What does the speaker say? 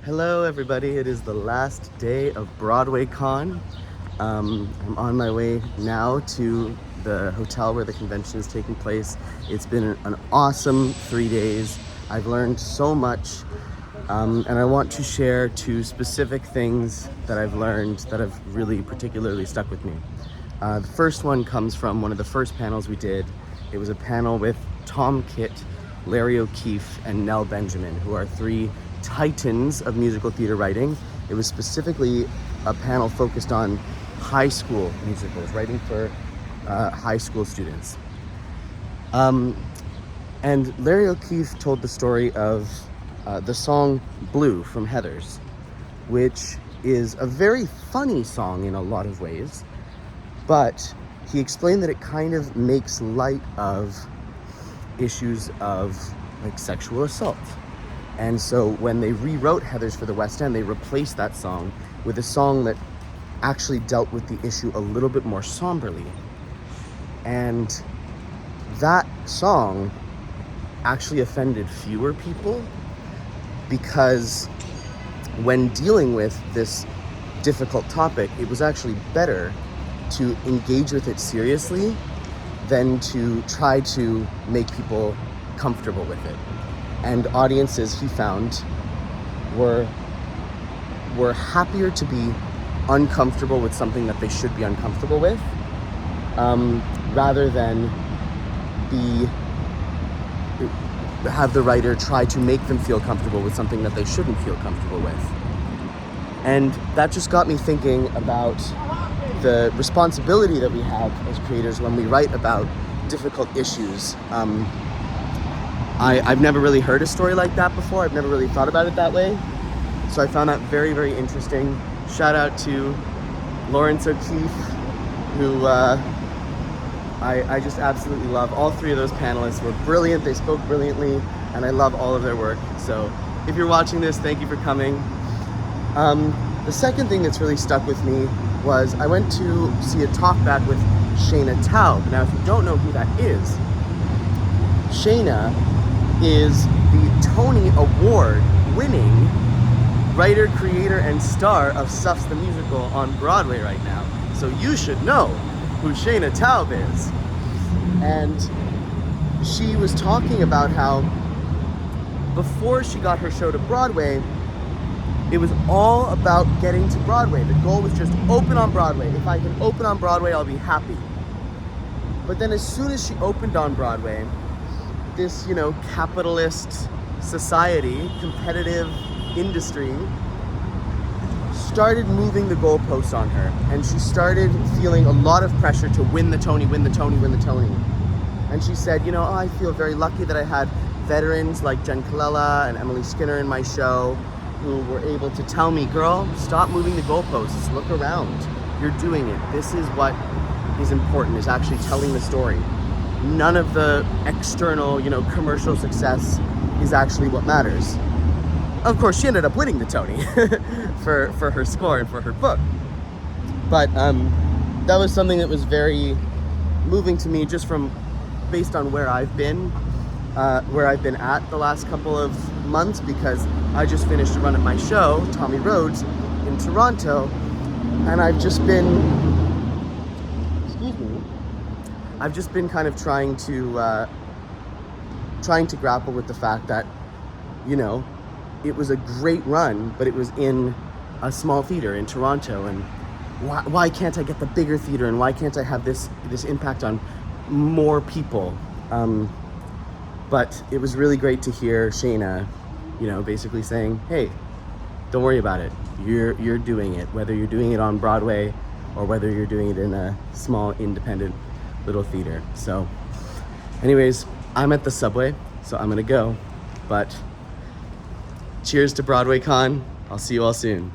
Hello everybody, it is the last day of BroadwayCon. I'm on my way now to the hotel where the convention is taking place. It's been an awesome 3 days. I've learned so much, and I want to share 2 specific things that I've learned that have really particularly stuck with me. The first one comes from one of the first panels we did. It was a panel with Tom Kitt, Larry O'Keefe, and Nell Benjamin, who are 3 titans of musical theater writing. It was specifically a panel focused on high school musicals, writing for high school students. And Larry O'Keefe told the story of the song Blue from Heathers, which is a very funny song in a lot of ways, but he explained that it kind of makes light of issues of like sexual assault. And so when they rewrote Heathers for the West End, they replaced that song with a song that actually dealt with the issue a little bit more somberly. And that song actually offended fewer people because when dealing with this difficult topic, it was actually better to engage with it seriously than to try to make people comfortable with it. And audiences, he found, were happier to be uncomfortable with something that they should be uncomfortable with, rather than have the writer try to make them feel comfortable with something that they shouldn't feel comfortable with. And that just got me thinking about the responsibility that we have as creators when we write about difficult issues. I've never really heard a story like that before. I've never really thought about it that way. So I found that very, very interesting. Shout out to Laurence O'Keefe, who I just absolutely love. All 3 of those panelists were brilliant. They spoke brilliantly, and I love all of their work. So if you're watching this, thank you for coming. The second thing that's really stuck with me was I went to see a talkback with Jeanine Tesori. Now, if you don't know who that is, Shayna is the Tony Award-winning writer, creator, and star of Suffs the Musical on Broadway right now. So you should know who Jeanine Tesori is. And she was talking about how before she got her show to Broadway, it was all about getting to Broadway. The goal was just open on Broadway. If I can open on Broadway, I'll be happy. But then as soon as she opened on Broadway, this, capitalist society, competitive industry, started moving the goalposts on her. And she started feeling a lot of pressure to win the Tony, win the Tony, win the Tony. And she said, I feel very lucky that I had veterans like Jen Colella and Emily Skinner in my show who were able to tell me, girl, stop moving the goalposts, look around, you're doing it. This is what is important, is actually telling the story. None of the external, commercial success is actually what matters. Of course, she ended up winning the Tony for her score and for her book. But that was something that was very moving to me, just based on where I've been at the last couple of months, because I just finished a run at my show, Tommy Rhodes, in Toronto, and I've just been kind of trying to grapple with the fact that, it was a great run, but it was in a small theater in Toronto, and why can't I get the bigger theater, and why can't I have this impact on more people? But it was really great to hear Shayna, basically saying, hey, don't worry about it. You're doing it, whether you're doing it on Broadway or whether you're doing it in a small independent little theater. So anyways, I'm at the subway, so I'm gonna go. But cheers to BroadwayCon. I'll see you all soon.